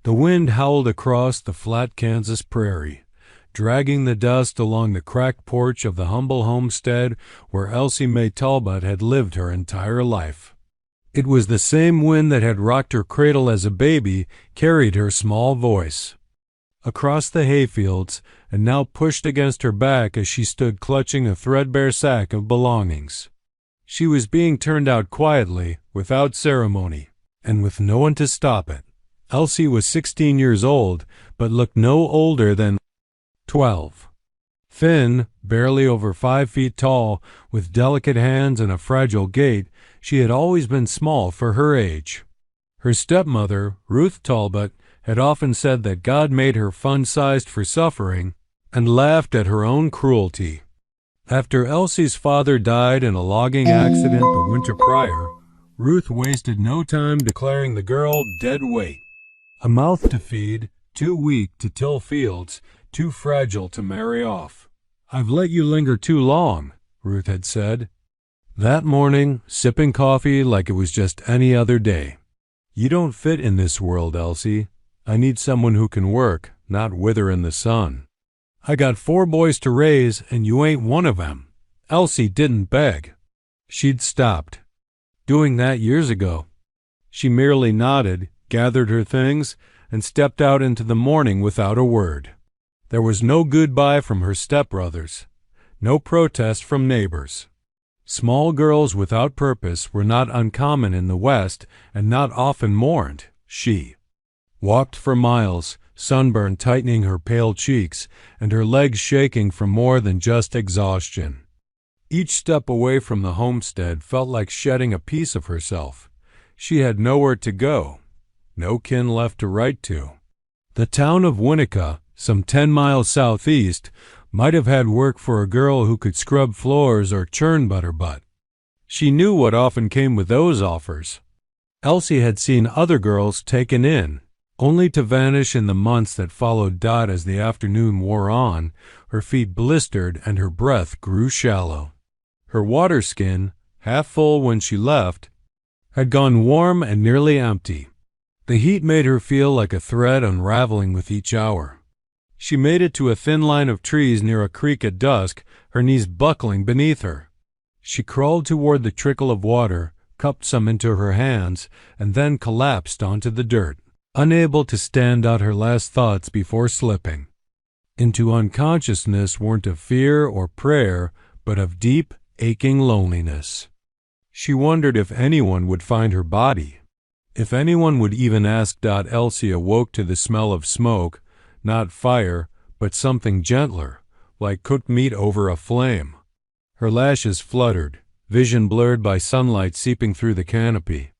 The wind howled across the flat Kansas prairie, dragging the dust along the cracked porch of the humble homestead where Elsie Mae Talbot had lived her entire life. It was the same wind that had rocked her cradle as a baby, carried her small voice across the hayfields, and now pushed against her back as she stood clutching a threadbare sack of belongings. She was being turned out quietly, without ceremony, and with no one to stop it. Elsie was 16 years old, but looked no older than 12. Thin, barely over 5 feet tall, with delicate hands and a fragile gait, she had always been small for her age. Her stepmother, Ruth Talbot, had often said that God made her fun-sized for suffering, and laughed at her own cruelty. After Elsie's father died in a logging accident the winter prior, Ruth wasted no time declaring the girl dead weight. A mouth to feed, too weak to till fields, too fragile to marry off. "I've let you linger too long," Ruth had said. That morning, sipping coffee like it was just any other day. "You don't fit in this world, Elsie. I need someone who can work, not wither in the sun. I got 4 boys to raise, and you ain't one of them." Elsie didn't beg. She'd stopped doing that years ago. She merely nodded, gathered her things, and stepped out into the morning without a word. There was no goodbye from her stepbrothers, no protest from neighbors. Small girls without purpose were not uncommon in the West and not often mourned. She walked for miles, sunburn tightening her pale cheeks and her legs shaking from more than just exhaustion. Each step away from the homestead felt like shedding a piece of herself. She had nowhere to go, no kin left to write to. The town of Winnetka, some 10 miles southeast, might have had work for a girl who could scrub floors or churn butter, but she knew what often came with those offers. Elsie had seen other girls taken in, only to vanish in the months that followed. As the afternoon wore on, her feet blistered and her breath grew shallow. Her water skin, half full when she left, had gone warm and nearly empty. The heat made her feel like a thread unraveling with each hour. She made it to a thin line of trees near a creek at dusk, her knees buckling beneath her. She crawled toward the trickle of water, cupped some into her hands, and then collapsed onto the dirt, unable to stand out her last thoughts before slipping into unconsciousness weren't of fear or prayer, but of deep, aching loneliness. She wondered if anyone would find her body, if anyone would even ask. Elsie awoke to the smell of smoke, not fire, but something gentler, like cooked meat over a flame. Her lashes fluttered, vision blurred by sunlight seeping through the canopy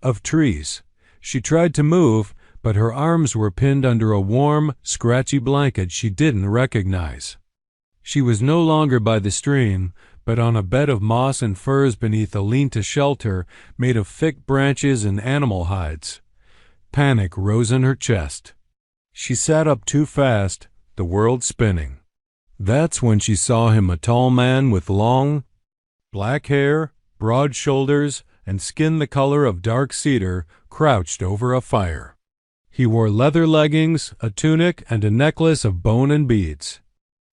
of trees. She tried to move, but her arms were pinned under a warm, scratchy blanket she didn't recognize. She was no longer by the stream, but on a bed of moss and furs beneath a lean-to shelter made of thick branches and animal hides. Panic rose in her chest. She sat up too fast, the world spinning. That's when she saw him, a tall man with long, black hair, broad shoulders, and skin the color of dark cedar, crouched over a fire. He wore leather leggings, a tunic, and a necklace of bone and beads.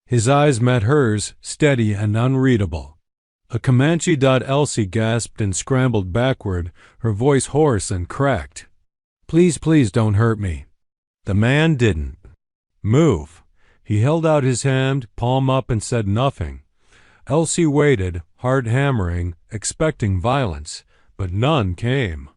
His eyes met hers, steady and unreadable. "A Comanche." Elsie gasped and scrambled backward, her voice hoarse and cracked. "Please, please don't hurt me." The man didn't move. He held out his hand, palm up, and said nothing. Elsie waited, heart hammering, expecting violence, but none came.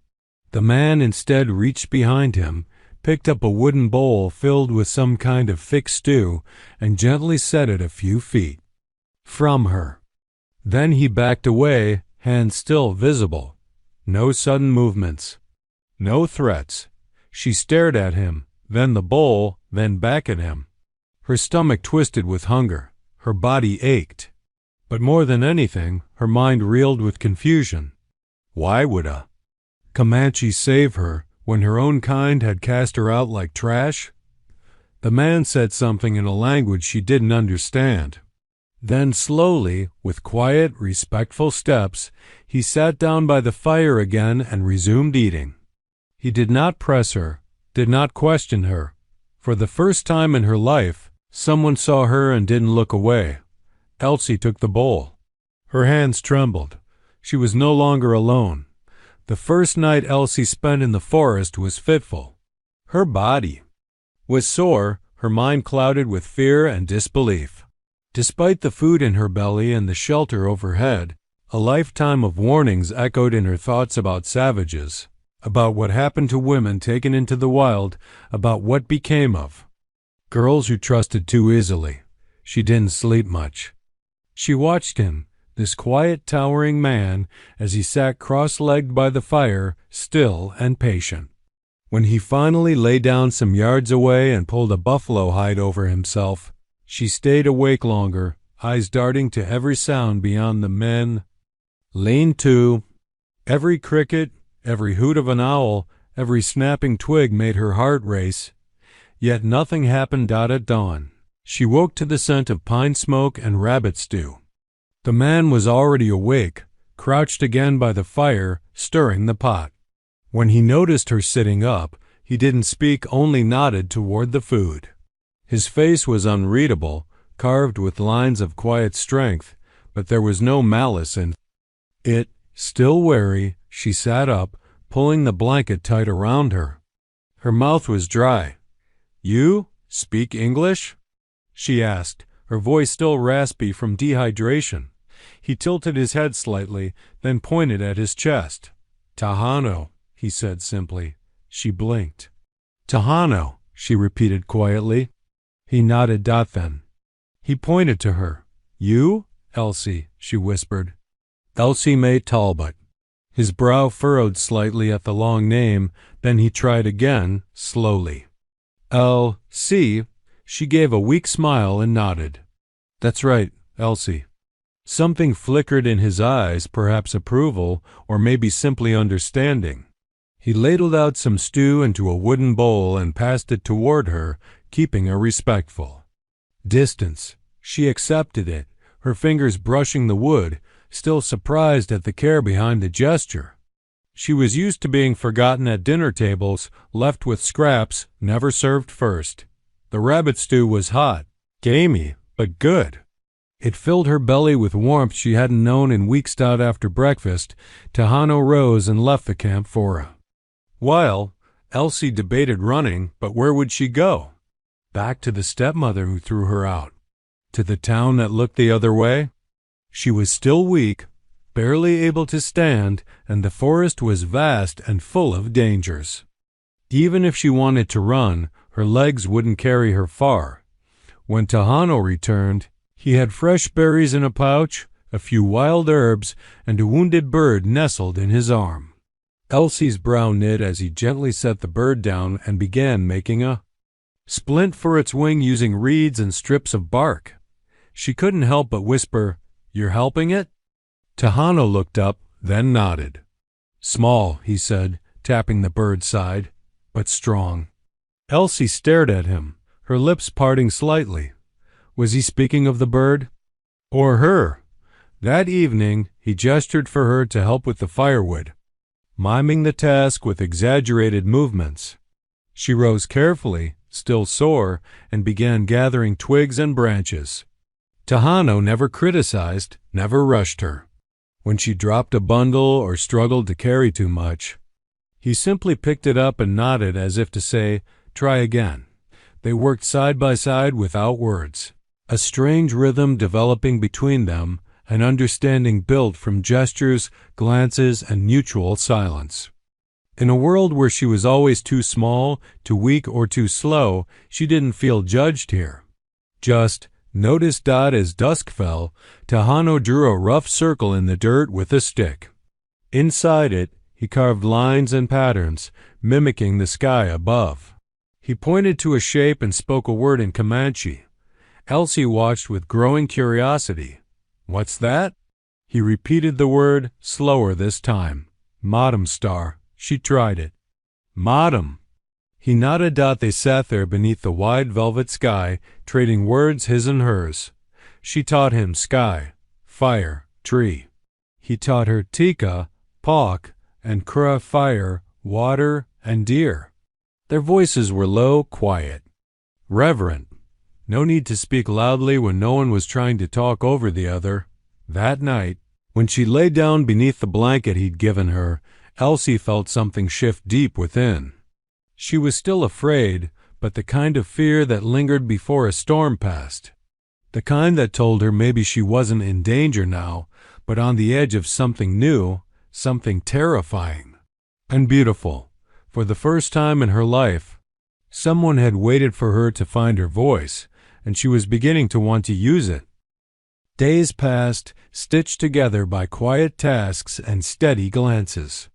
The man instead reached behind him, picked up a wooden bowl filled with some kind of thick stew, and gently set it a few feet from her. Then he backed away, hands still visible. No sudden movements, no threats. She stared at him, then the bowl, then back at him. Her stomach twisted with hunger, her body ached. But more than anything, her mind reeled with confusion. Why would a Comanche save her when her own kind had cast her out like trash? The man said something in a language she didn't understand. Then slowly, with quiet, respectful steps, he sat down by the fire again and resumed eating. He did not press her, did not question her. For the first time in her life, someone saw her and didn't look away. Elsie took the bowl. Her hands trembled. She was no longer alone. The first night Elsie spent in the forest was fitful. Her body was sore, her mind clouded with fear and disbelief. Despite the food in her belly and the shelter overhead, a lifetime of warnings echoed in her thoughts about savages, about what happened to women taken into the wild, about what became of girls who trusted too easily. She didn't sleep much. She watched him, this quiet, towering man, as he sat cross-legged by the fire, still and patient. When he finally lay down some yards away and pulled a buffalo hide over himself, she stayed awake longer, eyes darting to every sound beyond the men. Lean-to. Every cricket, every hoot of an owl, every snapping twig made her heart race. Yet nothing happened at dawn. She woke to the scent of pine smoke and rabbit stew. The man was already awake, crouched again by the fire, stirring the pot. When he noticed her sitting up, he didn't speak, only nodded toward the food. His face was unreadable, carved with lines of quiet strength, but there was no malice in it. Still wary, she sat up, pulling the blanket tight around her. Her mouth was dry. "You speak English?" she asked, her voice still raspy from dehydration. He tilted his head slightly, then pointed at his chest. "Tahano," he said simply. She blinked. "Tahano," she repeated quietly. He nodded. Then he pointed to her. "You?" "Elsie," she whispered. "Elsie May Talbot." His brow furrowed slightly at the long name, then he tried again, slowly. "Elsie." She gave a weak smile and nodded. "That's right, Elsie." Something flickered in his eyes, perhaps approval, or maybe simply understanding. He ladled out some stew into a wooden bowl and passed it toward her, keeping a respectful distance. She accepted it, her fingers brushing the wood, still surprised at the care behind the gesture. She was used to being forgotten at dinner tables, left with scraps, never served first. The rabbit stew was hot, gamey, but good. It filled her belly with warmth she hadn't known in weeks. After breakfast, Tahano rose and left the camp for a while. Elsie debated running, but where would she go? Back to the stepmother who threw her out? To the town that looked the other way? She was still weak, barely able to stand, and the forest was vast and full of dangers. Even if she wanted to run, her legs wouldn't carry her far. When Tahano returned, he had fresh berries in a pouch, a few wild herbs, and a wounded bird nestled in his arm. Elsie's brow knit as he gently set the bird down and began making a splint for its wing using reeds and strips of bark. She couldn't help but whisper, "You're helping it?" Tahano looked up, then nodded. "Small," he said, tapping the bird's side, "but strong." Elsie stared at him, her lips parting slightly. Was he speaking of the bird? Or her? That evening, he gestured for her to help with the firewood, miming the task with exaggerated movements. She rose carefully, still sore, and began gathering twigs and branches. Tahano never criticized, never rushed her. When she dropped a bundle or struggled to carry too much, he simply picked it up and nodded as if to say, "Try again." They worked side by side without words, a strange rhythm developing between them, an understanding built from gestures, glances, and mutual silence. In a world where she was always too small, too weak, or too slow, she didn't feel judged here. Just noticed. As dusk fell, Tahano drew a rough circle in the dirt with a stick. Inside it, he carved lines and patterns, mimicking the sky above. He pointed to a shape and spoke a word in Comanche. Elsie watched with growing curiosity. "What's that?" He repeated the word, slower this time. "Madam star." She tried it. "Madam." He nodded. They sat there beneath the wide velvet sky, trading words, his and hers. She taught him sky, fire, tree. He taught her tika, pawk, and kra, fire, water, and deer. Their voices were low, quiet, reverent. No need to speak loudly when no one was trying to talk over the other. That night, when she lay down beneath the blanket he'd given her, Elsie felt something shift deep within. She was still afraid, but the kind of fear that lingered before a storm passed. The kind that told her maybe she wasn't in danger now, but on the edge of something new, something terrifying and beautiful. For the first time in her life, someone had waited for her to find her voice, and she was beginning to want to use it. Days passed, stitched together by quiet tasks and steady glances.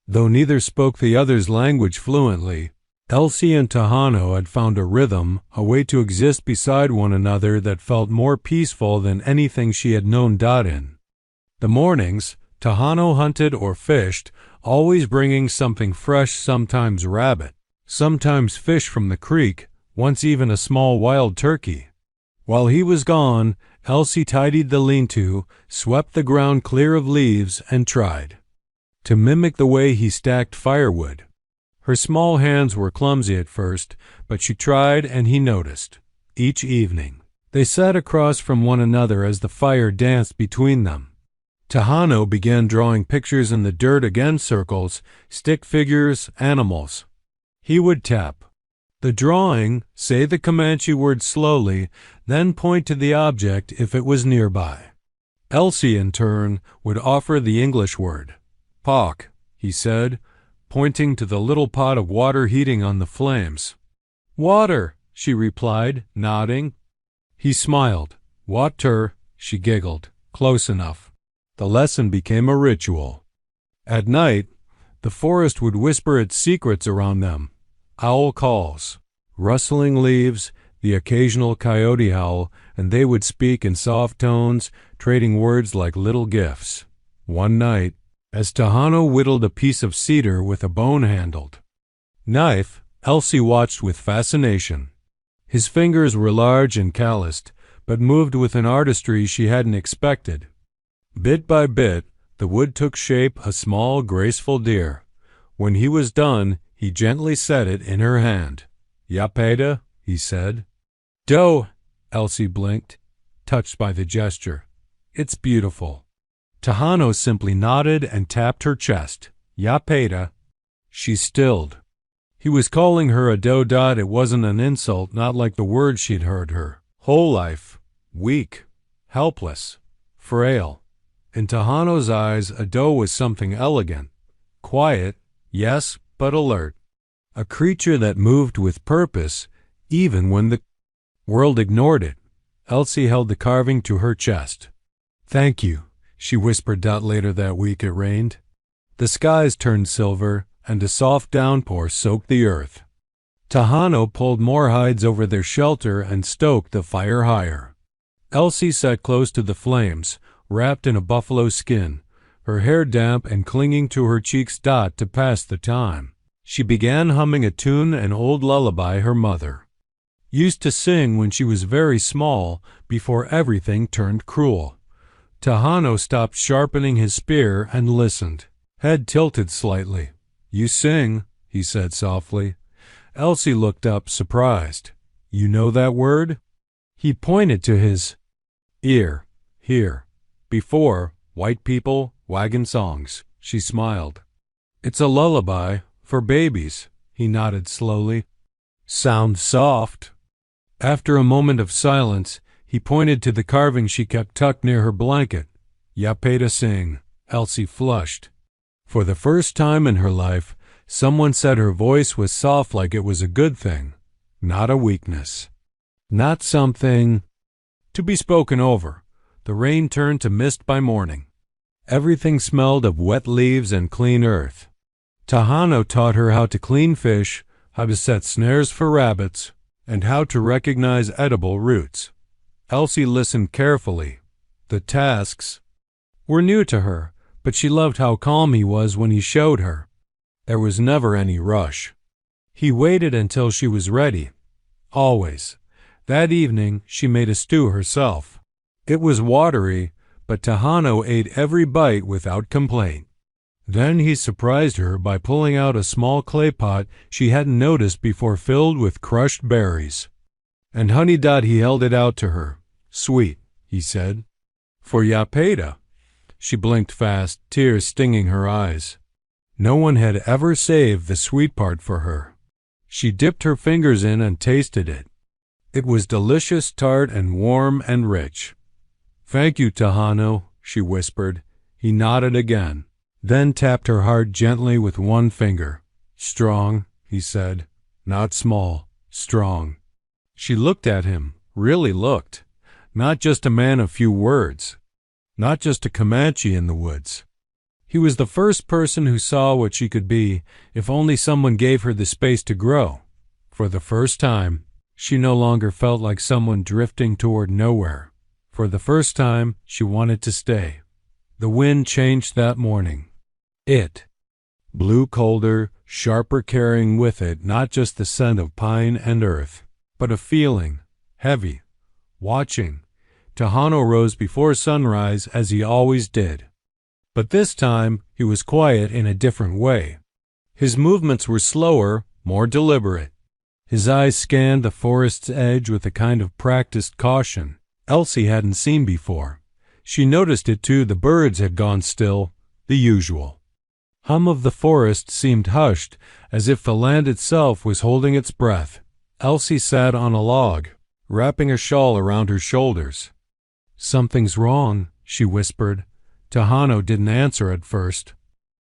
Though neither spoke the other's language fluently, Elsie and Tahano had found a rhythm, a way to exist beside one another that felt more peaceful than anything she had known Dot in. The mornings, Tahano hunted or fished, always bringing something fresh, sometimes rabbit, sometimes fish from the creek, once even a small wild turkey. While he was gone, Elsie tidied the lean-to, swept the ground clear of leaves, and tried to mimic the way he stacked firewood. Her small hands were clumsy at first, but she tried and he noticed. Each evening, they sat across from one another as the fire danced between them. Tahano began drawing pictures in the dirt, again circles, stick figures, animals. He would tap the drawing, say the Comanche word slowly, then point to the object if it was nearby. Elsie, in turn, would offer the English word. "Pock," he said, pointing to the little pot of water heating on the flames. "Water," she replied, nodding. He smiled. "Water," she giggled. Close enough. The lesson became a ritual. At night, the forest would whisper its secrets around them. Owl calls, rustling leaves, the occasional coyote howl, and they would speak in soft tones, trading words like little gifts. One night, as Tahano whittled a piece of cedar with a bone-handled knife, Elsie watched with fascination. His fingers were large and calloused, but moved with an artistry she hadn't expected. Bit by bit, the wood took shape, a small, graceful deer. When he was done, he gently set it in her hand. "Yapeda," he said. "Doe," Elsie blinked, touched by the gesture. "It's beautiful." Tahano simply nodded and tapped her chest. "Yapeda." She stilled. He was calling her a doe. It wasn't an insult, not like the words she'd heard her. Whole life, weak, helpless, frail. In Tahano's eyes, a doe was something elegant, quiet, yes, but alert. A creature that moved with purpose, even when the world ignored it. Elsie held the carving to her chest. "Thank you," she whispered. Dot later that week it rained. The skies turned silver, and a soft downpour soaked the earth. Tahano pulled more hides over their shelter and stoked the fire higher. Elsie sat close to the flames, wrapped in a buffalo skin, her hair damp and clinging to her cheeks. Dot to pass the time. She began humming a tune, an old lullaby her mother used to sing when she was very small, before everything turned cruel. Tahano stopped sharpening his spear and listened, head tilted slightly. "You sing," he said softly. Elsie looked up, surprised. "You know that word?" He pointed to his ear. "Here. Before, white people, wagon songs." She smiled. "It's a lullaby for babies," he nodded slowly. "Sounds soft." After a moment of silence, he pointed to the carving she kept tucked near her blanket. "Yapeda sing." Elsie flushed. For the first time in her life, someone said her voice was soft, like it was a good thing, not a weakness. Not something to be spoken over. The rain turned to mist by morning. Everything smelled of wet leaves and clean earth. Tahano taught her how to clean fish, how to set snares for rabbits, and how to recognize edible roots. Elsie listened carefully. The tasks were new to her, but she loved how calm he was when he showed her. There was never any rush. He waited until she was ready. Always. That evening, she made a stew herself. It was watery, but Tahano ate every bite without complaint. Then he surprised her by pulling out a small clay pot she hadn't noticed before, filled with crushed berries. And honey dot, he held it out to her. Sweet, he said. For Yapeta. She blinked fast, tears stinging her eyes. No one had ever saved the sweet part for her. She dipped her fingers in and tasted it. It was delicious, tart, and warm and rich. Thank you, Tahano, she whispered. He nodded again, then tapped her heart gently with one finger. Strong, he said. Not small, strong. She looked at him, really looked. Not just a man of few words. Not just a Comanche in the woods. He was the first person who saw what she could be if only someone gave her the space to grow. For the first time, she no longer felt like someone drifting toward nowhere. For the first time, she wanted to stay. The wind changed that morning. It blew colder, sharper, carrying with it not just the scent of pine and earth, but a feeling, heavy, watching. Tahano rose before sunrise as he always did. But this time he was quiet in a different way. His movements were slower, more deliberate. His eyes scanned the forest's edge with a kind of practiced caution Elsie hadn't seen before. She noticed it too. The birds had gone still, the usual hum of the forest seemed hushed, as if the land itself was holding its breath. Elsie sat on a log, wrapping a shawl around her shoulders. Something's wrong, she whispered. Tahano didn't answer at first.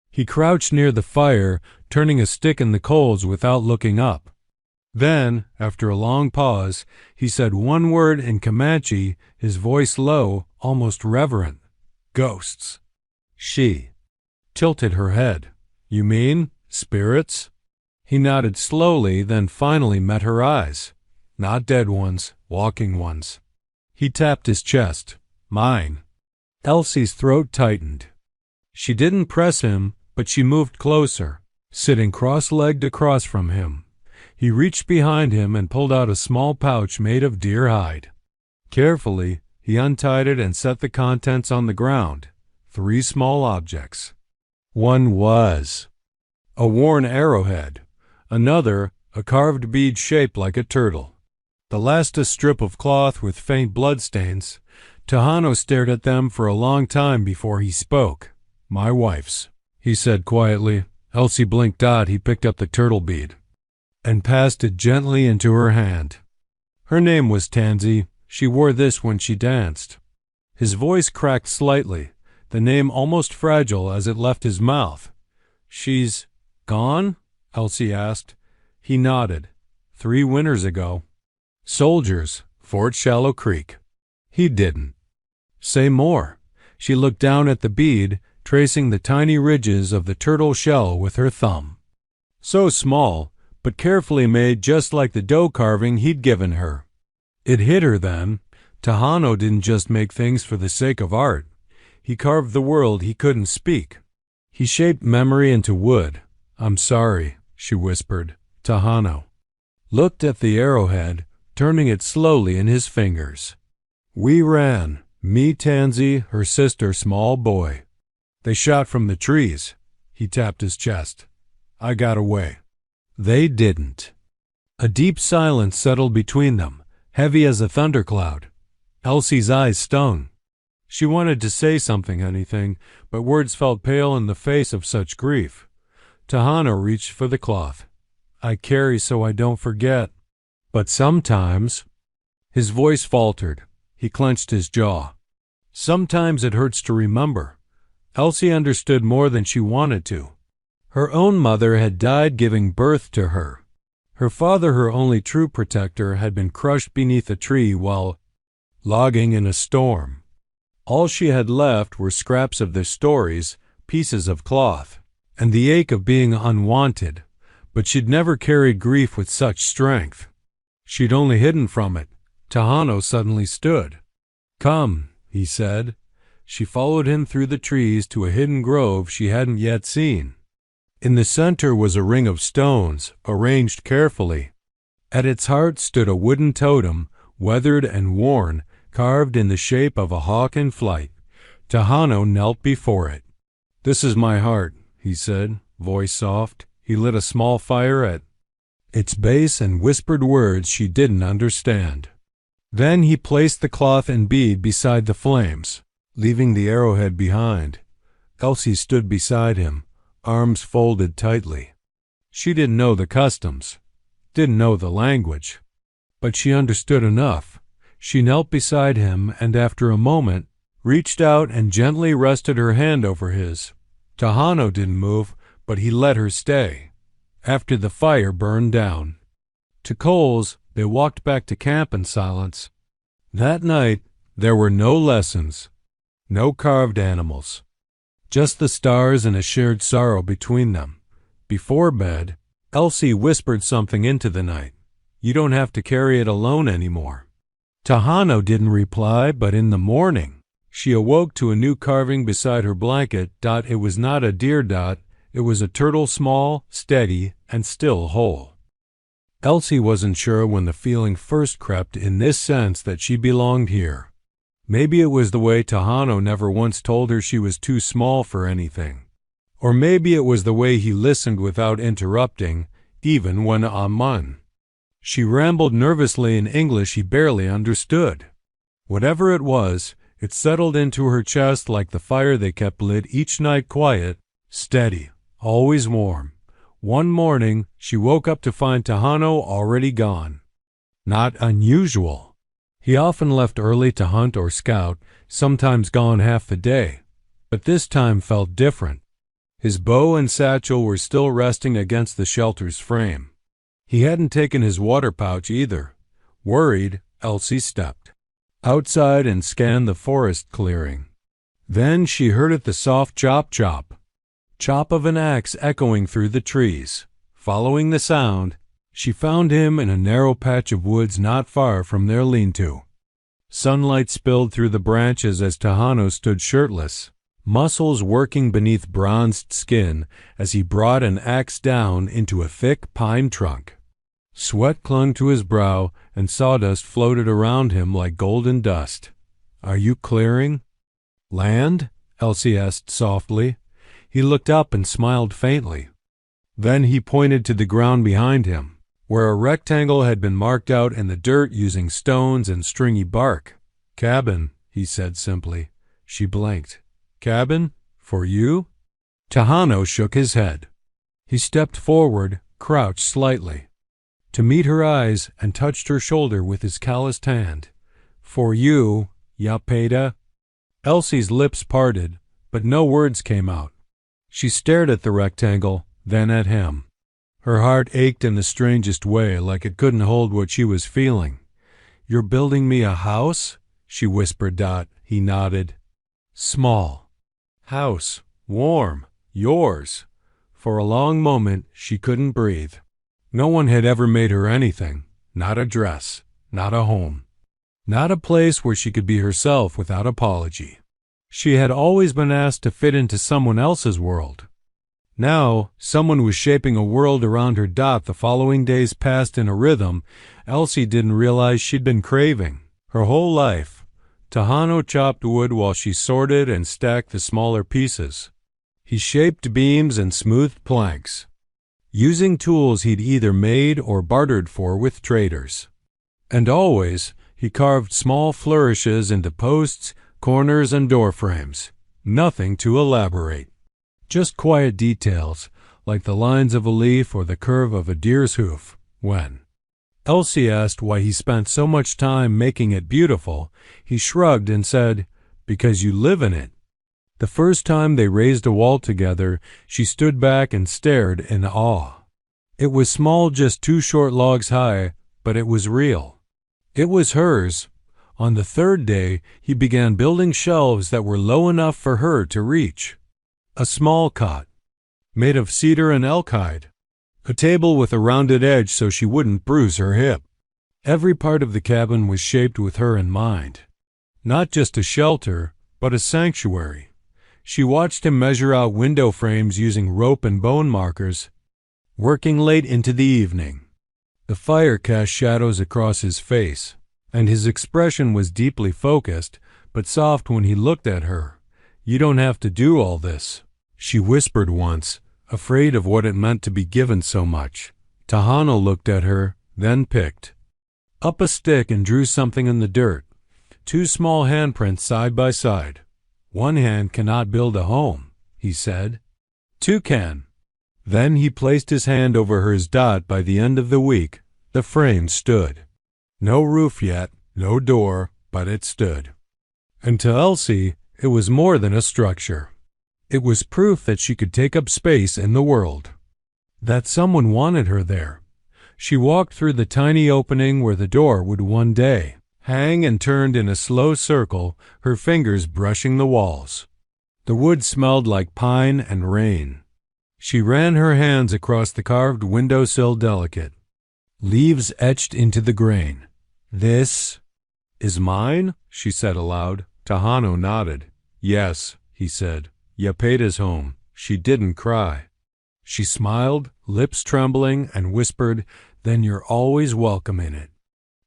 He crouched near the fire, turning a stick in the coals without looking up. Then, after a long pause, he said one word in Comanche, his voice low, almost reverent. Ghosts. She tilted her head. You mean spirits? He nodded slowly, then finally met her eyes. Not dead ones, walking ones. He tapped his chest. Mine. Elsie's throat tightened. She didn't press him, but she moved closer, sitting cross-legged across from him. He reached behind him and pulled out a small pouch made of deer hide. Carefully, he untied it and set the contents on the ground. 3 small objects. One was a worn arrowhead. Another, a carved bead shaped like a turtle. The last a strip of cloth with faint bloodstains. Tahano stared at them for a long time before he spoke. My wife's, he said quietly. Elsie blinked odd. He picked up the turtle bead and passed it gently into her hand. Her name was Tansy. She wore this when she danced. His voice cracked slightly, the name almost fragile as it left his mouth. She's gone? Elsie asked. He nodded. 3 winters ago. Soldiers, Fort Shallow Creek. He didn't say more. She looked down at the bead, tracing the tiny ridges of the turtle shell with her thumb. So small, but carefully made, just like the dough carving he'd given her. It hit her then. Tahano didn't just make things for the sake of art. He carved the world he couldn't speak. He shaped memory into wood. I'm sorry, she whispered. Tahano looked at the arrowhead, turning it slowly in his fingers. We ran, me, Tansy, her sister, small boy. They shot from the trees. He tapped his chest. I got away. They didn't. A deep silence settled between them, heavy as a thundercloud. Elsie's eyes stung. She wanted to say something, anything, but words felt pale in the face of such grief. Tahano reached for the cloth. I carry so I don't forget. But sometimes... His voice faltered. He clenched his jaw. Sometimes it hurts to remember. Elsie understood more than she wanted to. Her own mother had died giving birth to her. Her father, her only true protector, had been crushed beneath a tree while logging in a storm. All she had left were scraps of their stories, pieces of cloth, and the ache of being unwanted. But she'd never carried grief with such strength. She'd only hidden from it. Tahano suddenly stood. Come, he said. She followed him through the trees to a hidden grove she hadn't yet seen. In the center was a ring of stones, arranged carefully. At its heart stood a wooden totem, weathered and worn, carved in the shape of a hawk in flight. Tahano knelt before it. This is my heart, he said, voice soft. He lit a small fire at its base and whispered words she didn't understand. Then he placed the cloth and bead beside the flames, leaving the arrowhead behind. Elsie stood beside him, arms folded tightly. She didn't know the customs, didn't know the language, but she understood enough. She knelt beside him and after a moment reached out and gently rested her hand over his. Tahano didn't move, but he let her stay. After the fire burned down to coals, they walked back to camp in silence. That night, there were no lessons, no carved animals, just the stars and a shared sorrow between them. Before bed, Elsie whispered something into the night. You don't have to carry it alone anymore. Tahano didn't reply, but in the morning, she awoke to a new carving beside her blanket. It was not a deer. It was a turtle, small, steady, and still whole. Elsie wasn't sure when the feeling first crept in this sense that she belonged here. Maybe it was the way Tahano never once told her she was too small for anything. Or maybe it was the way he listened without interrupting, even when Amun. She rambled nervously in English he barely understood. Whatever it was, it settled into her chest like the fire they kept lit each night, quiet, steady, always warm. One morning, she woke up to find Tahano already gone. Not unusual. He often left early to hunt or scout, sometimes gone half the day. But this time felt different. His bow and satchel were still resting against the shelter's frame. He hadn't taken his water pouch either. Worried, Elsie stepped outside and scanned the forest clearing. Then she heard the soft chop-chop. Chop of an axe echoing through the trees. Following the sound, she found him in a narrow patch of woods not far from their lean-to. Sunlight spilled through the branches as Tahano stood shirtless, muscles working beneath bronzed skin as he brought an axe down into a thick pine trunk. Sweat clung to his brow and sawdust floated around him like golden dust. "Are you clearing land?" Elsie asked softly. He looked up and smiled faintly. Then he pointed to the ground behind him, where a rectangle had been marked out in the dirt using stones and stringy bark. "Cabin," he said simply. She blinked. "Cabin? For you?" Tahano shook his head. He stepped forward, crouched slightly, to meet her eyes and touched her shoulder with his calloused hand. "For you, Yapeda?" Elsie's lips parted, but no words came out. She stared at the rectangle, then at him. Her heart ached in the strangest way, like it couldn't hold what she was feeling. "You're building me a house?" she whispered. He nodded. "Small. House. Warm. Yours." For a long moment, she couldn't breathe. No one had ever made her anything. Not a dress. Not a home. Not a place where she could be herself without apology. She had always been asked to fit into someone else's world. Now, someone was shaping a world around her. The following days passed in a rhythm Elsie didn't realize she'd been craving. Her whole life, Tahano chopped wood while she sorted and stacked the smaller pieces. He shaped beams and smoothed planks, using tools he'd either made or bartered for with traders. And always, he carved small flourishes into posts, corners, and door frames. Nothing too elaborate. Just quiet details, like the lines of a leaf or the curve of a deer's hoof. When Elsie asked why he spent so much time making it beautiful, he shrugged and said, "Because you live in it." The first time they raised a wall together, she stood back and stared in awe. It was small, just 2 short logs high, but it was real. It was hers. On the third day, he began building shelves that were low enough for her to reach. A small cot, made of cedar and elk hide. A table with a rounded edge so she wouldn't bruise her hip. Every part of the cabin was shaped with her in mind. Not just a shelter, but a sanctuary. She watched him measure out window frames using rope and bone markers, working late into the evening. The fire cast shadows across his face, and his expression was deeply focused, but soft when he looked at her. "You don't have to do all this," she whispered once, afraid of what it meant to be given so much. Tahano looked at her, then picked up a stick and drew something in the dirt. 2 small handprints side by side. 1 hand cannot build a home, he said. 2 can. Then he placed his hand over hers. By the end of the week, the frame stood. No roof yet, no door, but it stood. And to Elsie, it was more than a structure. It was proof that she could take up space in the world, that someone wanted her there. She walked through the tiny opening where the door would one day hang and turned in a slow circle, her fingers brushing the walls. The wood smelled like pine and rain. She ran her hands across the carved windowsill, delicate leaves etched into the grain. "This is mine?" she said aloud. Tahano nodded. "Yes," he said. "Yapeda's home." She didn't cry. She smiled, lips trembling, and whispered, "Then you're always welcome in it."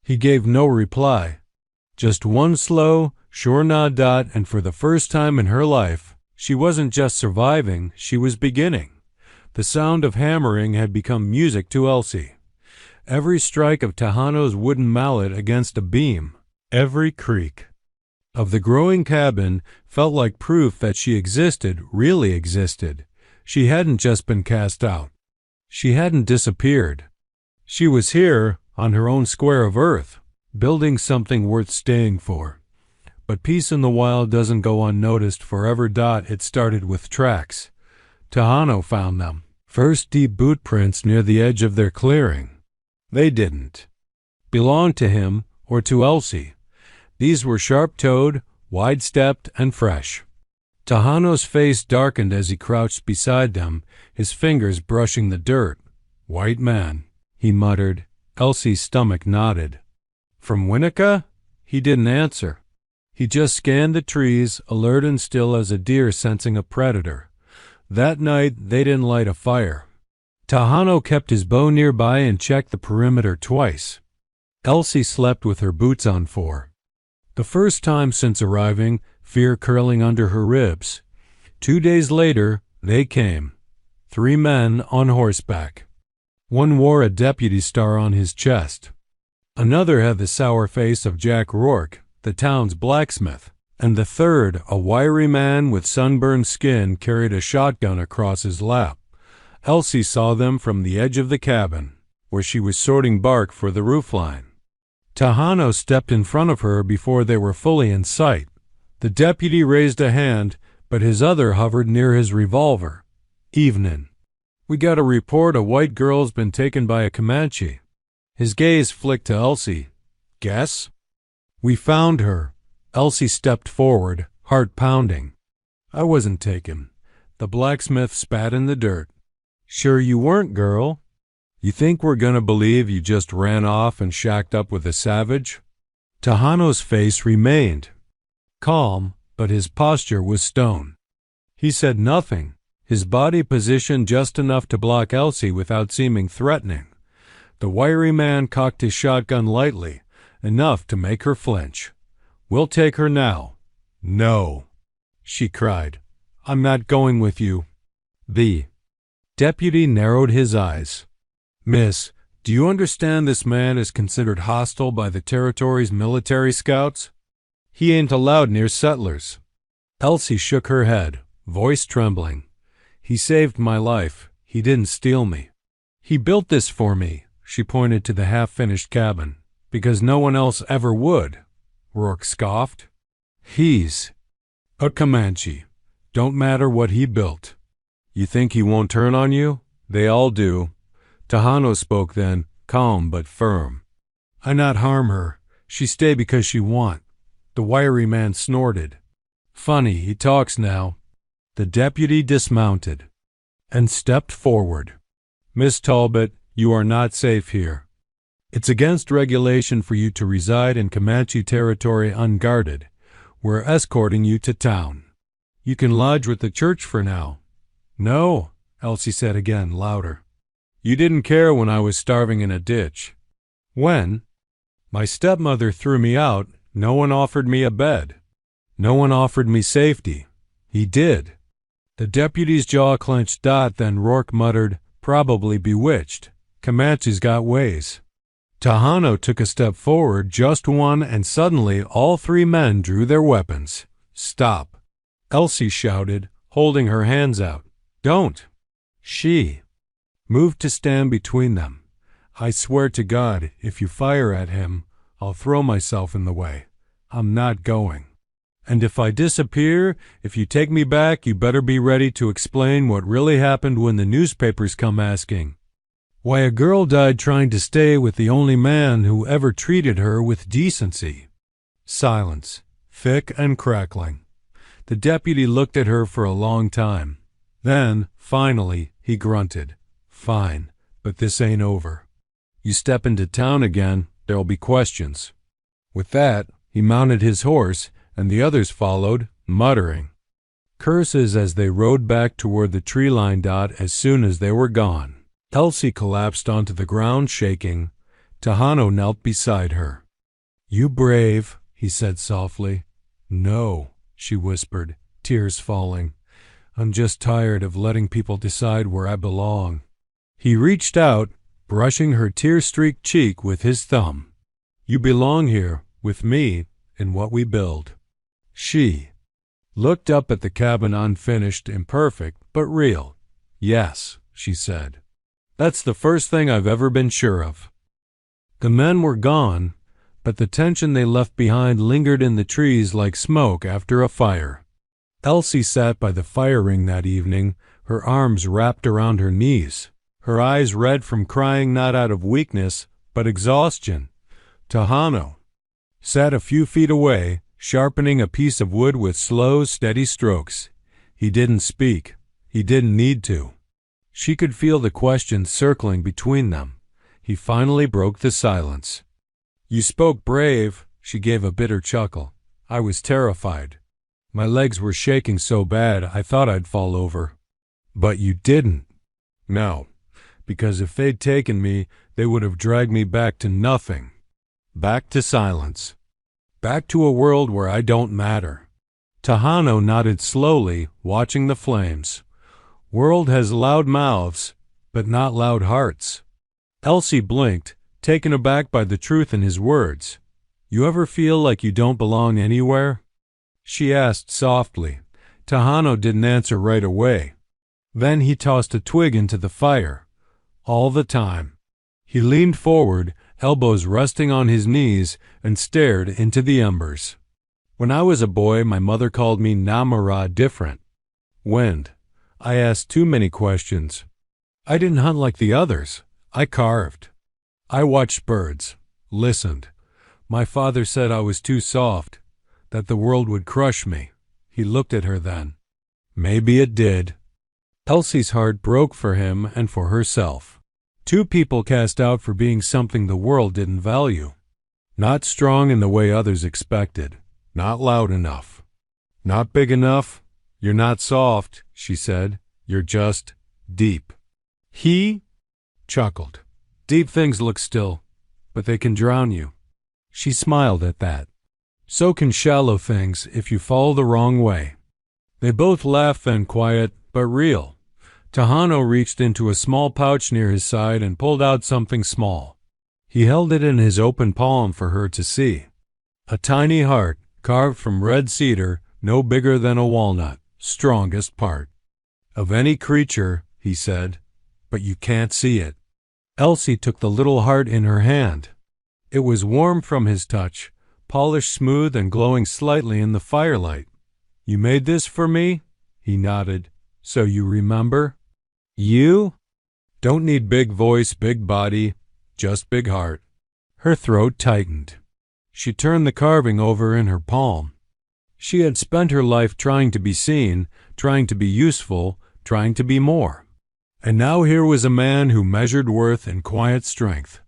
He gave no reply. Just one slow, sure nod. And for the first time in her life, she wasn't just surviving, she was beginning. The sound of hammering had become music to Elsie. Every strike of Tahano's wooden mallet against a beam, every creak of the growing cabin felt like proof that she existed, really existed. She hadn't just been cast out. She hadn't disappeared. She was here, on her own square of earth, building something worth staying for. But peace in the wild doesn't go unnoticed forever. It started with tracks. Tahano found them. First deep boot prints near the edge of their clearing. They didn't belong to him or to Elsie. These were sharp-toed, wide-stepped, and fresh. Tahano's face darkened as he crouched beside them, his fingers brushing the dirt. "White man," he muttered. Elsie's stomach knotted. "From Winnica?" He didn't answer. He just scanned the trees, alert and still as a deer sensing a predator. That night, they didn't light a fire. Tahano kept his bow nearby and checked the perimeter twice. Elsie slept with her boots on for the first time since arriving, fear curling under her ribs. 2 days later, they came. 3 men on horseback. One wore a deputy star on his chest. Another had the sour face of Jack Rourke, the town's blacksmith. And the third, a wiry man with sunburned skin, carried a shotgun across his lap. Elsie saw them from the edge of the cabin, where she was sorting bark for the roofline. Tahano stepped in front of her before they were fully in sight. The deputy raised a hand, but his other hovered near his revolver. "Evenin'. We got a report a white girl's been taken by a Comanche." His gaze flicked to Elsie. "Guess?" "We found her." Elsie stepped forward, heart pounding. "I wasn't taken." The blacksmith spat in the dirt. "Sure you weren't, girl? You think we're gonna believe you just ran off and shacked up with a savage?" Tahano's face remained calm, but his posture was stone. He said nothing, his body positioned just enough to block Elsie without seeming threatening. The wiry man cocked his shotgun lightly, enough to make her flinch. "We'll take her now." "No," she cried. "I'm not going with you." The deputy narrowed his eyes. "Miss, do you understand this man is considered hostile by the territory's military scouts? He ain't allowed near settlers." Elsie shook her head, voice trembling. "He saved my life. He didn't steal me. He built this for me," she pointed to the half-finished cabin, "because no one else ever would." Rourke scoffed. "He's a Comanche. Don't matter what he built. You think he won't turn on you? They all do." Tahano spoke then, calm but firm. "I not harm her. She stay because she want." The wiry man snorted. "Funny, he talks now." The deputy dismounted and stepped forward. "Miss Talbot, you are not safe here. It's against regulation for you to reside in Comanche territory unguarded. We're escorting you to town. You can lodge with the church for now." "No," Elsie said again, louder. "You didn't care when I was starving in a ditch. When my stepmother threw me out, no one offered me a bed. No one offered me safety. He did. The deputy's jaw clenched. Then Rourke muttered, "Probably bewitched. Comanche's got ways." Tahano took a step forward, just one, and suddenly all three men drew their weapons. "Stop!" Elsie shouted, holding her hands out. "Don't!" She moved to stand between them. "I swear to God, if you fire at him, I'll throw myself in the way. I'm not going. And if I disappear, if you take me back, you better be ready to explain what really happened when the newspapers come asking. Why, a girl died trying to stay with the only man who ever treated her with decency." Silence, thick and crackling. The deputy looked at her for a long time. Then, finally, he grunted, "Fine, but this ain't over. You step into town again, there'll be questions." With that, he mounted his horse, and the others followed, muttering curses as they rode back toward the tree line. As soon as they were gone, Elsie collapsed onto the ground, shaking. Tahano knelt beside her. "You brave," he said softly. "No," she whispered, tears falling. "I'm just tired of letting people decide where I belong." He reached out, brushing her tear-streaked cheek with his thumb. "You belong here, with me, in what we build." She looked up at the cabin, unfinished, imperfect, but real. "Yes," she said. "That's the first thing I've ever been sure of." The men were gone, but the tension they left behind lingered in the trees like smoke after a fire. Elsie sat by the fire ring that evening, her arms wrapped around her knees, her eyes red from crying, not out of weakness, but exhaustion. Tahano sat a few feet away, sharpening a piece of wood with slow, steady strokes. He didn't speak. He didn't need to. She could feel the questions circling between them. He finally broke the silence. "You spoke brave," she gave a bitter chuckle. "I was terrified. My legs were shaking so bad I thought I'd fall over." "But you didn't." "No, because if they'd taken me, they would have dragged me back to nothing. Back to silence. Back to a world where I don't matter." Tahano nodded slowly, watching the flames. "World has loud mouths, but not loud hearts." Elsie blinked, taken aback by the truth in his words. "You ever feel like you don't belong anywhere?" she asked softly. Tahano didn't answer right away. Then he tossed a twig into the fire. "All the time." He leaned forward, elbows resting on his knees, and stared into the embers. "When I was a boy, my mother called me Namara different. Wind. I asked too many questions. I didn't hunt like the others. I carved. I watched birds, listened. My father said I was too soft, that the world would crush me." He looked at her then. "Maybe it did." Elsie's heart broke for him and for herself. Two people cast out for being something the world didn't value. Not strong in the way others expected. Not loud enough. Not big enough. "You're not soft," she said. "You're just deep." He chuckled. "Deep things look still, but they can drown you." She smiled at that. "So can shallow things if you fall the wrong way." They both laughed then, quiet but real. Tahano reached into a small pouch near his side and pulled out something small. He held it in his open palm for her to see. A tiny heart, carved from red cedar, no bigger than a walnut, strongest part of any creature, he said, "but you can't see it." Elsie took the little heart in her hand. It was warm from his touch, polished smooth and glowing slightly in the firelight. "You made this for me?" He nodded. "So you remember?" "You?" "Don't need big voice, big body, just big heart." Her throat tightened. She turned the carving over in her palm. She had spent her life trying to be seen, trying to be useful, trying to be more. And now here was a man who measured worth in quiet strength.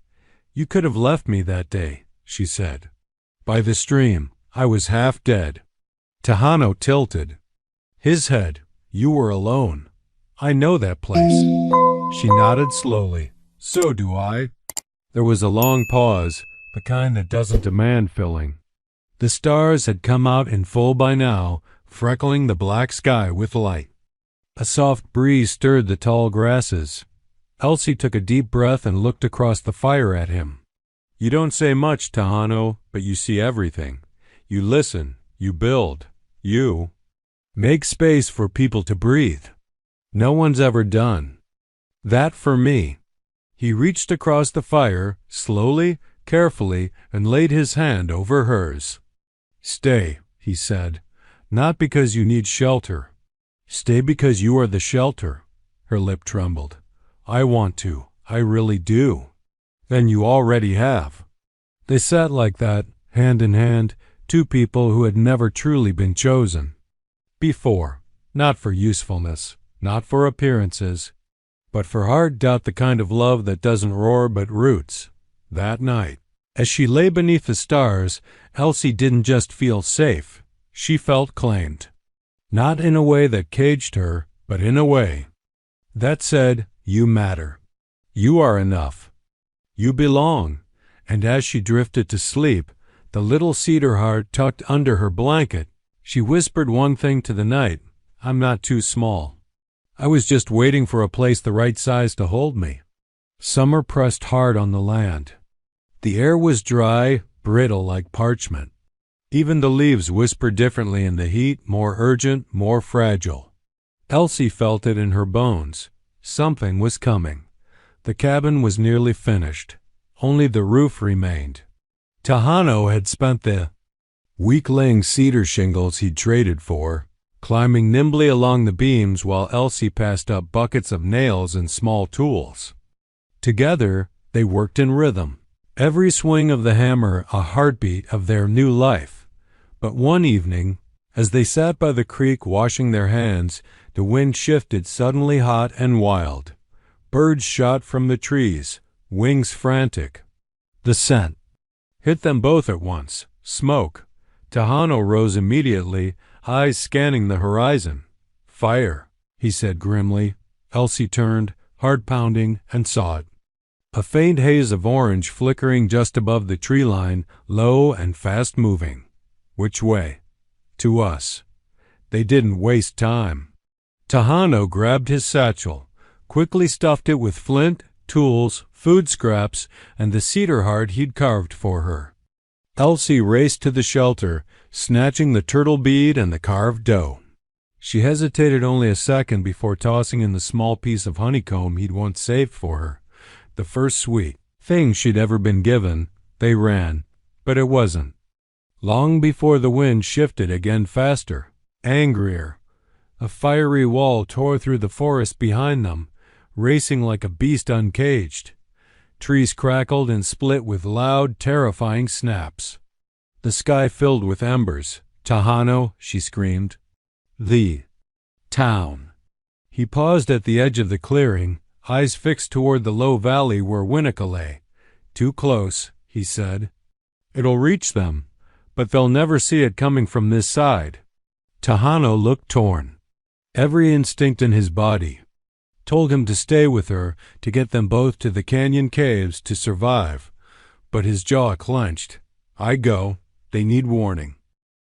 "You could have left me that day," she said. "By the stream. I was half dead." Tahano tilted his head. "You were alone. I know that place." She nodded slowly. "So do I." There was a long pause, the kind that doesn't demand filling. The stars had come out in full by now, freckling the black sky with light. A soft breeze stirred the tall grasses. Elsie took a deep breath and looked across the fire at him. "You don't say much, Tahano, but you see everything. You listen, you build, you make space for people to breathe. No one's ever done that for me." He reached across the fire, slowly, carefully, and laid his hand over hers. "Stay," he said, "not because you need shelter. Stay because you are the shelter." Her lip trembled. "I want to. I really do." "Then you already have." They sat like that, hand in hand, two people who had never truly been chosen before, not for usefulness, not for appearances, but for hard doubt, the kind of love that doesn't roar but roots. That night, as she lay beneath the stars, Elsie didn't just feel safe, she felt claimed. Not in a way that caged her, but in a way that said, "You matter. You are enough. You belong." And as she drifted to sleep, the little cedar heart tucked under her blanket, she whispered one thing to the night: "I'm not too small. I was just waiting for a place the right size to hold me." Summer pressed hard on the land. The air was dry, brittle like parchment. Even the leaves whispered differently in the heat, more urgent, more fragile. Elsie felt it in her bones. Something was coming. The cabin was nearly finished. Only the roof remained. Tahano had spent the week laying cedar shingles he'd traded for, climbing nimbly along the beams while Elsie passed up buckets of nails and small tools. Together, they worked in rhythm, every swing of the hammer a heartbeat of their new life. But one evening, as they sat by the creek washing their hands, the wind shifted suddenly hot and wild. Birds shot from the trees, wings frantic. The scent hit them both at once. Smoke. Tahano rose immediately, eyes scanning the horizon. "Fire," he said grimly. Elsie turned, heart pounding, and saw it. A faint haze of orange flickering just above the tree line, low and fast moving. Which way? To us. They didn't waste time. Tahano grabbed his satchel, quickly stuffed it with flint, tools, food scraps, and the cedar heart he'd carved for her. Elsie raced to the shelter, snatching the turtle bead and the carved dough. She hesitated only a second before tossing in the small piece of honeycomb he'd once saved for her. The first sweet thing she'd ever been given. They ran, but it wasn't long before the wind shifted again, faster, angrier. A fiery wall tore through the forest behind them, racing like a beast uncaged. Trees crackled and split with loud, terrifying snaps. The sky filled with embers. "Tahano," she screamed. "The town." He paused at the edge of the clearing, eyes fixed toward the low valley where Winnetka lay. "Too close," he said. "It'll reach them, but they'll never see it coming from this side." Tahano looked torn. Every instinct in his body told him to stay with her, to get them both to the canyon caves to survive. But his jaw clenched. "I go. They need warning."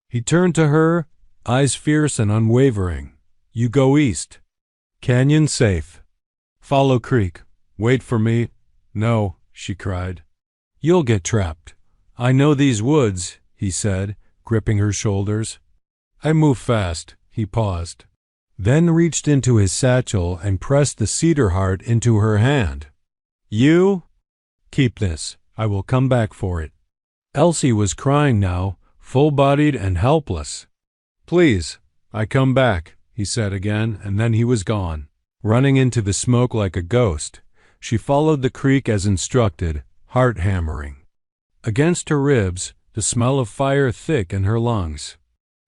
He turned to her, eyes fierce and unwavering. "You go east. Canyon safe. Follow creek. Wait for me." "No," she cried. "You'll get trapped." "I know these woods," he said, gripping her shoulders. "I move fast." He paused, then reached into his satchel and pressed the cedar heart into her hand. "You keep this. I will come back for it." Elsie was crying now, full-bodied and helpless. "Please, I come back," he said again, and then he was gone, running into the smoke like a ghost. She followed the creek as instructed, heart hammering against her ribs, the smell of fire thick in her lungs.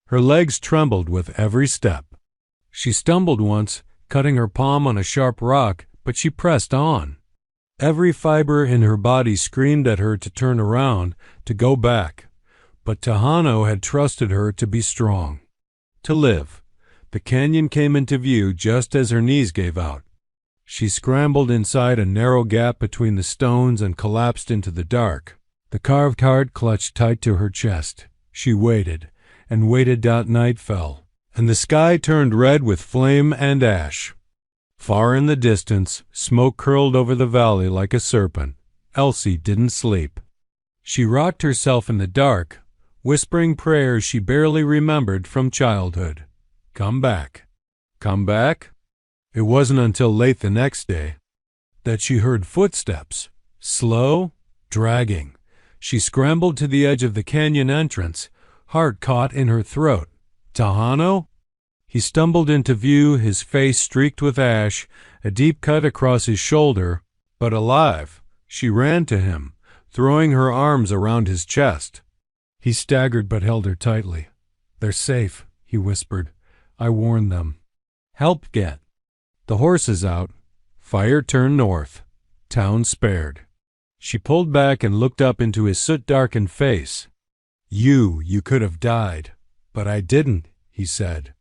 Her legs trembled with every step. She stumbled once, cutting her palm on a sharp rock, but she pressed on. Every fiber in her body screamed at her to turn around, to go back. But Tahano had trusted her to be strong, to live. The canyon came into view just as her knees gave out. She scrambled inside a narrow gap between the stones and collapsed into the dark. The carved heart clutched tight to her chest. She waited, and waited. Night fell. and the sky turned red with flame and ash. Far in the distance, smoke curled over the valley like a serpent. Elsie didn't sleep. She rocked herself in the dark, whispering prayers she barely remembered from childhood. Come back. Come back? It wasn't until late the next day that she heard footsteps, slow, dragging. She scrambled to the edge of the canyon entrance, heart caught in her throat. Tahano? He stumbled into view, his face streaked with ash, a deep cut across his shoulder, but alive. She ran to him, throwing her arms around his chest. He staggered but held her tightly. They're safe, he whispered. I warned them. Help get. The horses out. Fire turned north. Town spared. She pulled back and looked up into his soot-darkened face. You could have died. But I didn't, he said.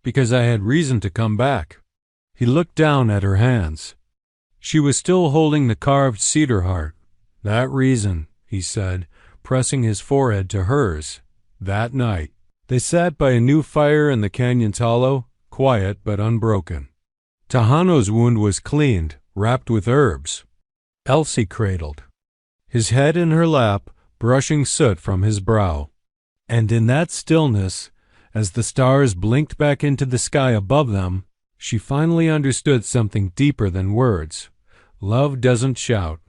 Because I had reason to come back. He looked down at her hands. She was still holding the carved cedar heart. That reason, he said, pressing his forehead to hers. That night. They sat by a new fire in the canyon's hollow, quiet but unbroken. Tahano's wound was cleaned, wrapped with herbs. Elsie cradled, his head in her lap, brushing soot from his brow. And in that stillness, as the stars blinked back into the sky above them, she finally understood something deeper than words. Love doesn't shout.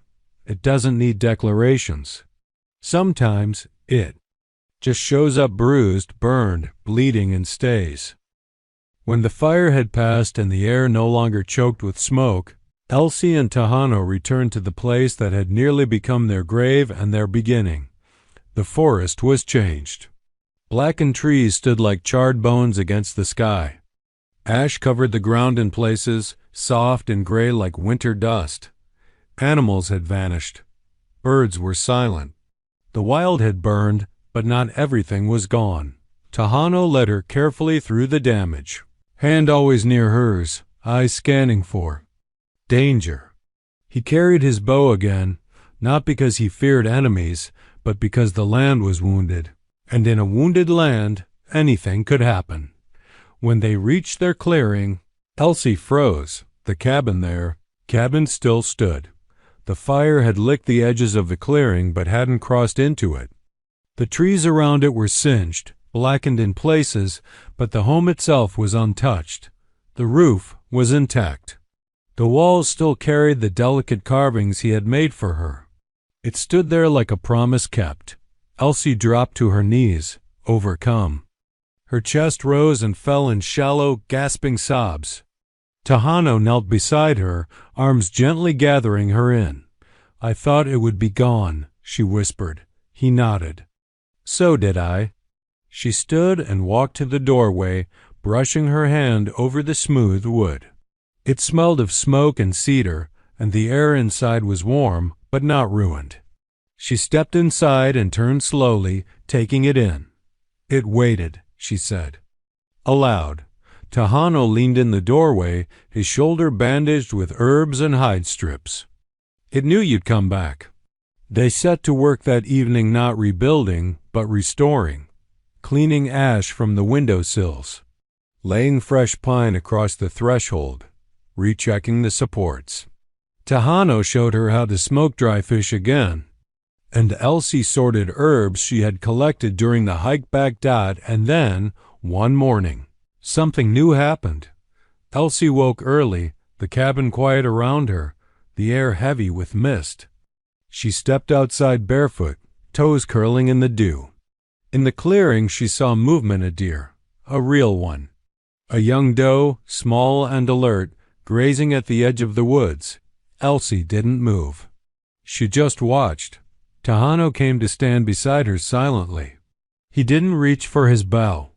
It doesn't need declarations. Sometimes it just shows up bruised, burned, bleeding, and stays. When the fire had passed and the air no longer choked with smoke, Elsie and Tahano returned to the place that had nearly become their grave and their beginning. The forest was changed. Blackened trees stood like charred bones against the sky. Ash covered the ground in places, soft and gray like winter dust. Animals had vanished. Birds were silent. The wild had burned, but not everything was gone. Tahano led her carefully through the damage, hand always near hers, eyes scanning for danger. He carried his bow again, not because he feared enemies, but because the land was wounded. And in a wounded land, anything could happen. When they reached their clearing, Elsie froze. The cabin still stood. The fire had licked the edges of the clearing but hadn't crossed into it. The trees around it were singed, blackened in places, but the home itself was untouched. The roof was intact. The walls still carried the delicate carvings he had made for her. It stood there like a promise kept. Elsie dropped to her knees, overcome. Her chest rose and fell in shallow, gasping sobs. Tahano knelt beside her, arms gently gathering her in. I thought it would be gone, she whispered. He nodded. So did I. She stood and walked to the doorway, brushing her hand over the smooth wood. It smelled of smoke and cedar, and the air inside was warm, but not ruined. She stepped inside and turned slowly, taking it in. It waited, she said. Aloud, Tahano leaned in the doorway, his shoulder bandaged with herbs and hide strips. It knew you'd come back. They set to work that evening not rebuilding, but restoring, cleaning ash from the windowsills, laying fresh pine across the threshold, rechecking the supports. Tahano showed her how to smoke dry fish again, and Elsie sorted herbs she had collected during the hike back. And then, one morning, something new happened. Elsie woke early, the cabin quiet around her, the air heavy with mist. She stepped outside barefoot, toes curling in the dew. In the clearing she saw movement, a deer, a real one. A young doe, small and alert, grazing at the edge of the woods. Elsie didn't move. She just watched. Tahano came to stand beside her silently. He didn't reach for his bow.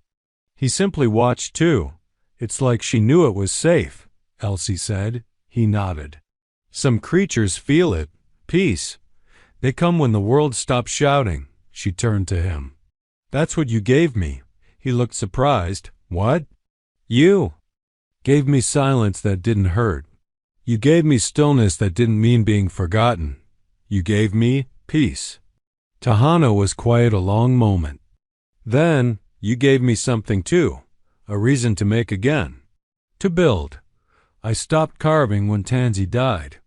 He simply watched too. It's like she knew it was safe, Elsie said. He nodded. Some creatures feel it. Peace. They come when the world stops shouting. She turned to him. That's what you gave me. He looked surprised. What? You gave me silence that didn't hurt. You gave me stillness that didn't mean being forgotten. You gave me peace. Tahano was quiet a long moment. Then you gave me something too, a reason to make again, to build. I stopped carving when Tansy died.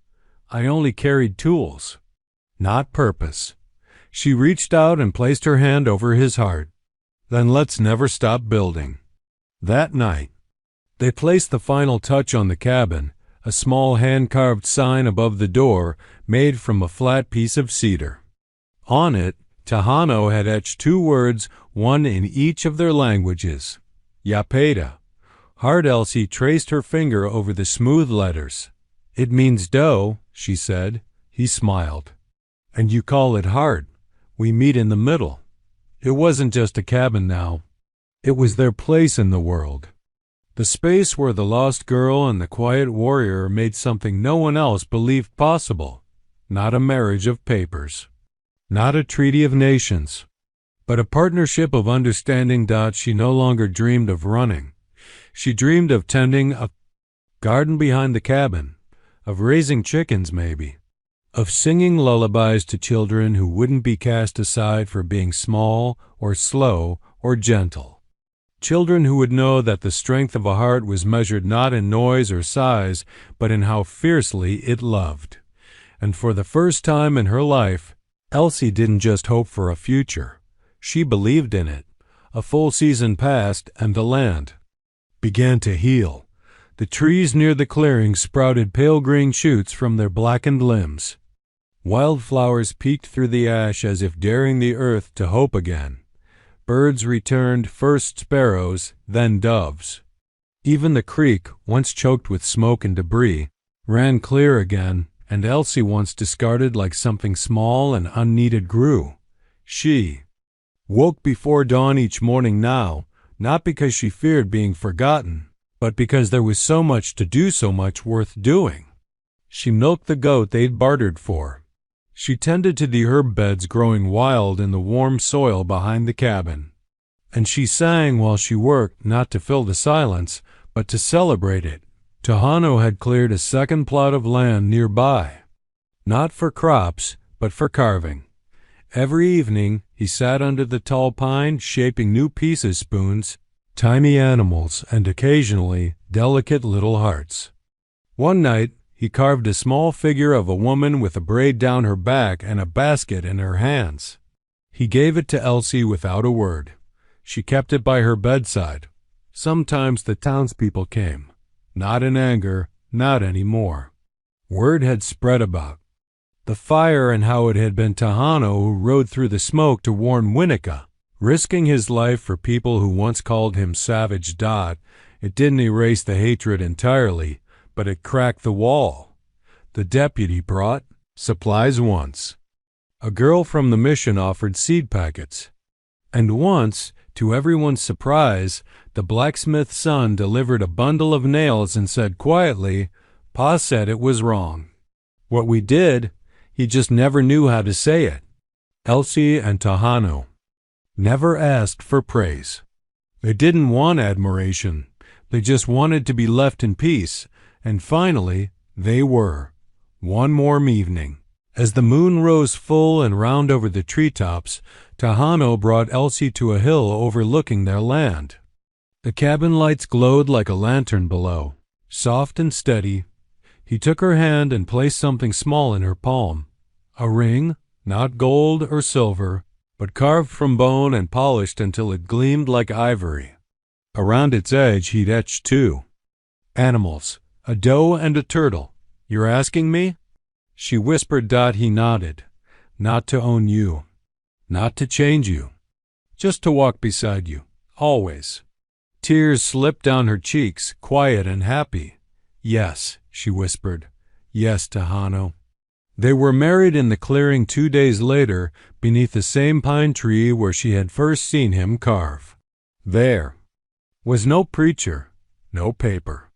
I only carried tools, not purpose. She reached out and placed her hand over his heart. Then let's never stop building. That night, they placed the final touch on the cabin, a small hand-carved sign above the door made from a flat piece of cedar. On it, Tahano had etched 2 words, one in each of their languages. Yapeda. Hard Elsie traced her finger over the smooth letters. It means dough, she said. He smiled. And you call it hard. We meet in the middle. It wasn't just a cabin now. It was their place in the world. The space where the lost girl and the quiet warrior made something no one else believed possible. Not a marriage of papers. Not a treaty of nations, but a partnership of understanding. She no longer dreamed of running. She dreamed of tending a garden behind the cabin, of raising chickens maybe, of singing lullabies to children who wouldn't be cast aside for being small or slow or gentle. Children who would know that the strength of a heart was measured not in noise or size, but in how fiercely it loved. And for the first time in her life, Elsie didn't just hope for a future. She believed in it. A full season passed, and the land began to heal. The trees near the clearing sprouted pale green shoots from their blackened limbs. Wildflowers peeked through the ash as if daring the earth to hope again. Birds returned, first sparrows, then doves. Even the creek, once choked with smoke and debris, ran clear again, and Elsie, once discarded like something small and unneeded, grew. She woke before dawn each morning now, not because she feared being forgotten, but because there was so much to do, so much worth doing. She milked the goat they'd bartered for. She tended to the herb beds growing wild in the warm soil behind the cabin. And she sang while she worked, not to fill the silence, but to celebrate it. Tahano had cleared a second plot of land nearby, not for crops, but for carving. Every evening he sat under the tall pine, shaping new pieces, spoons, tiny animals, and occasionally delicate little hearts. One night he carved a small figure of a woman with a braid down her back and a basket in her hands. He gave it to Elsie without a word. She kept it by her bedside. Sometimes the townspeople came. Not in anger, not anymore. Word had spread about the fire and how it had been Tahano who rode through the smoke to warn Winnica, risking his life for people who once called him Savage. It didn't erase the hatred entirely, but it cracked the wall. The deputy brought supplies once. A girl from the mission offered seed packets. And once, to everyone's surprise, the blacksmith's son delivered a bundle of nails and said quietly, "Pa said it was wrong." What we did, he just never knew how to say it. Elsie and Tahano never asked for praise. They didn't want admiration. They just wanted to be left in peace. And finally, they were. One warm evening, as the moon rose full and round over the treetops, Tahano brought Elsie to a hill overlooking their land. The cabin lights glowed like a lantern below, soft and steady. He took her hand and placed something small in her palm. A ring, not gold or silver, but carved from bone and polished until it gleamed like ivory. Around its edge he'd etched 2 animals, a doe and a turtle. "You're asking me?" She whispered. He nodded. "Not to own you. Not to change you. Just to walk beside you. Always." Tears slipped down her cheeks, quiet and happy. "Yes," she whispered. "Yes, Tahano." They were married in the clearing 2 days later, beneath the same pine tree where she had first seen him carve. There was no preacher, no paper.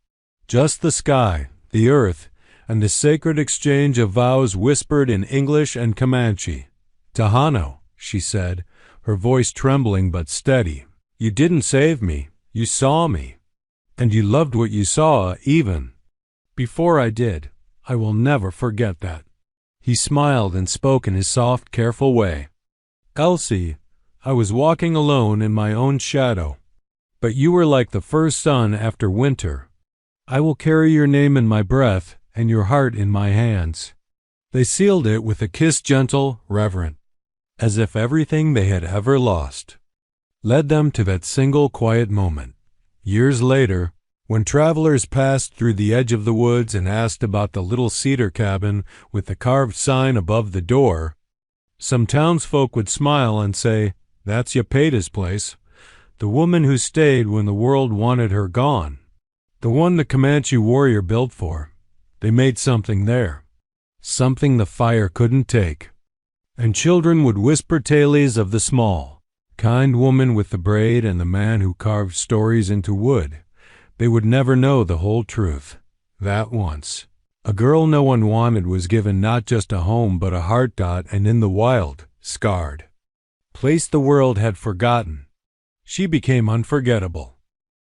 Just the sky, the earth, and the sacred exchange of vows whispered in English and Comanche. "Tahano," she said, her voice trembling but steady, "you didn't save me. You saw me. And you loved what you saw, even before I did. I will never forget that." He smiled and spoke in his soft, careful way. "Elsie, I was walking alone in my own shadow. But you were like the first sun after winter. I will carry your name in my breath and your heart in my hands." They sealed it with a kiss gentle, reverent, as if everything they had ever lost led them to that single quiet moment. Years later, when travelers passed through the edge of the woods and asked about the little cedar cabin with the carved sign above the door, some townsfolk would smile and say, "That's Yepeda's place, the woman who stayed when the world wanted her gone, the one the Comanche warrior built for. They made something there, something the fire couldn't take." And children would whisper tales of the small, kind woman with the braid and the man who carved stories into wood. They would never know the whole truth. That once, a girl no one wanted was given not just a home but a heart, and in the wild, scarred place the world had forgotten, she became unforgettable.